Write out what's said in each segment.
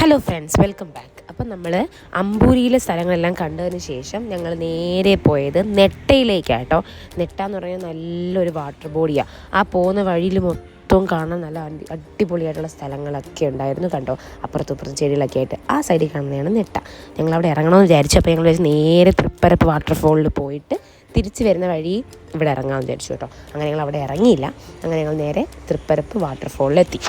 Hello friends, welcome back. അപ്പം നമ്മൾ അമ്പൂരിയിലെ സ്ഥലങ്ങളെല്ലാം കണ്ടതിന് ശേഷം ഞങ്ങൾ നേരെ പോയത് നെട്ടയിലേക്കാട്ടോ. നെട്ട എന്ന് പറഞ്ഞാൽ നല്ലൊരു വാട്ടർ ബോഡിയാണ്. ആ പോകുന്ന വഴിയിൽ മൊത്തവും കാണാൻ നല്ല അടിപൊളിയായിട്ടുള്ള സ്ഥലങ്ങളൊക്കെ ഉണ്ടായിരുന്നു. കണ്ടോ, അപ്പുറത്തും ചെടികളൊക്കെ ആയിട്ട് ആ സൈഡിൽ കാണുന്നതാണ് നെട്ട. ഞങ്ങളവിടെ ഇറങ്ങണമെന്ന് വിചാരിച്ചു. അപ്പോൾ ഞങ്ങൾ നേരെ തൃപ്പരപ്പ് വാട്ടർഫോളിൽ പോയിട്ട് തിരിച്ച് വരുന്ന വഴി ഇവിടെ ഇറങ്ങാമെന്ന് വിചാരിച്ചു കേട്ടോ. അങ്ങനെ ഞങ്ങൾ അവിടെ ഇറങ്ങിയില്ല. അങ്ങനെ ഞങ്ങൾ നേരെ തൃപ്പരപ്പ് വാട്ടർഫോളിലെത്തി.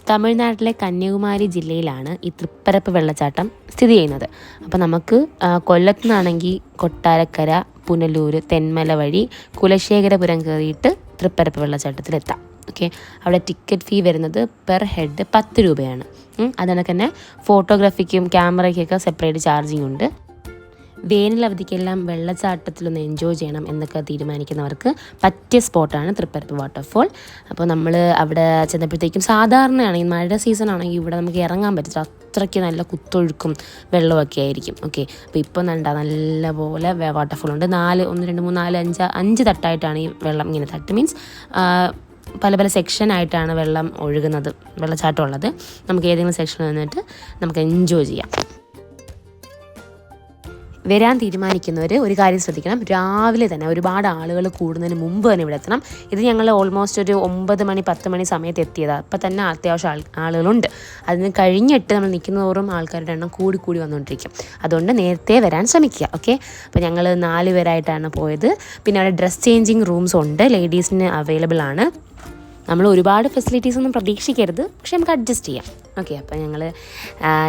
തമിഴ്നാട്ടിലെ കന്യാകുമാരി ജില്ലയിലാണ് ഈ തൃപ്പരപ്പ് വെള്ളച്ചാട്ടം സ്ഥിതി ചെയ്യുന്നത്. അപ്പോൾ നമുക്ക് കൊല്ലത്തു നിന്നാണെങ്കിൽ കൊട്ടാരക്കര, പുനലൂർ, തെന്മല വഴി കുലശേഖരപുരം കയറിയിട്ട് തൃപ്പരപ്പ് വെള്ളച്ചാട്ടത്തിലെത്താം. ഓക്കെ, അവിടെ ടിക്കറ്റ് ഫീ വരുന്നത് പെർ ഹെഡ് 10 രൂപയാണ്. അതിനൊക്കെ തന്നെ ഫോട്ടോഗ്രാഫിക്കും ക്യാമറയ്ക്കൊക്കെ സെപ്പറേറ്റ് ചാർജിങ് ഉണ്ട്. വേനലവധിക്കെല്ലാം വെള്ളച്ചാട്ടത്തിലൊന്ന് എൻജോയ് ചെയ്യണം എന്നൊക്കെ തീരുമാനിക്കുന്നവർക്ക് പറ്റിയ സ്പോട്ടാണ് തൃപ്പരപ്പ് വാട്ടർഫോൾ. അപ്പോൾ നമ്മൾ അവിടെ ചെന്നപ്പോഴത്തേക്കും സാധാരണയാണെങ്കിൽ മഴ സീസൺ ആണെങ്കിൽ ഇവിടെ നമുക്ക് ഇറങ്ങാൻ പറ്റില്ല, അത്രയ്ക്ക് നല്ല കുത്തൊഴുക്കും വെള്ളമൊക്കെ ആയിരിക്കും. ഓക്കെ, അപ്പോൾ ഇപ്പോൾ നല്ല പോലെ വാട്ടർഫോൾ ഉണ്ട്. 1 2 3 4 5 തട്ടായിട്ടാണ് ഈ വെള്ളം ഇങ്ങനെ തട്ട് മീൻസ് പല പല സെക്ഷനായിട്ടാണ് വെള്ളം ഒഴുകുന്നത്, വെള്ളച്ചാട്ടം ഉള്ളത്. നമുക്ക് ഏതെങ്കിലും സെക്ഷനിൽ നിന്നിട്ട് നമുക്ക് എൻജോയ് ചെയ്യാം. വരാൻ തീരുമാനിക്കുന്നവർ ഒരു കാര്യം ശ്രദ്ധിക്കണം, രാവിലെ തന്നെ ഒരുപാട് ആളുകൾ കൂടുന്നതിന് മുമ്പ് തന്നെ ഇവിടെ എത്തണം. ഇത് ഞങ്ങൾ ഓൾമോസ്റ്റ് ഒരു 9 മണി 10 മണി സമയത്ത് എത്തിയതാണ്. അപ്പം തന്നെ അത്യാവശ്യം ആളുകളുണ്ട്. അതിന് കഴിഞ്ഞിട്ട് നമ്മൾ നിൽക്കുന്നതോറും ആൾക്കാരുടെ എണ്ണം കൂടി വന്നുകൊണ്ടിരിക്കും. അതുകൊണ്ട് നേരത്തെ വരാൻ ശ്രമിക്കുക. ഓക്കെ, അപ്പോൾ ഞങ്ങൾ 4 പേരായിട്ടാണ് പോയത്. പിന്നെ അവിടെ ഡ്രസ് ചേഞ്ചിങ് റൂംസ് ഉണ്ട്, ലേഡീസിന് അവൈലബിൾ ആണ്. നമ്മൾ ഒരുപാട് ഫെസിലിറ്റീസ് ഒന്നും പ്രതീക്ഷിക്കരുത്, പക്ഷെ നമുക്ക് അഡ്ജസ്റ്റ് ചെയ്യാം. ഓക്കെ, അപ്പോൾ ഞങ്ങൾ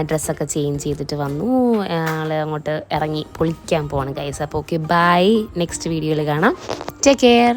ഡ്രസ്സൊക്കെ ചേഞ്ച് ചെയ്തിട്ട് വന്നു. ഞങ്ങൾ അങ്ങോട്ട് ഇറങ്ങി പൊളിക്കാൻ പോകണം ഗൈസ്. അപ്പോൾ ഓക്കെ, ബൈ. നെക്സ്റ്റ് വീഡിയോയിൽ കാണാം. Take care.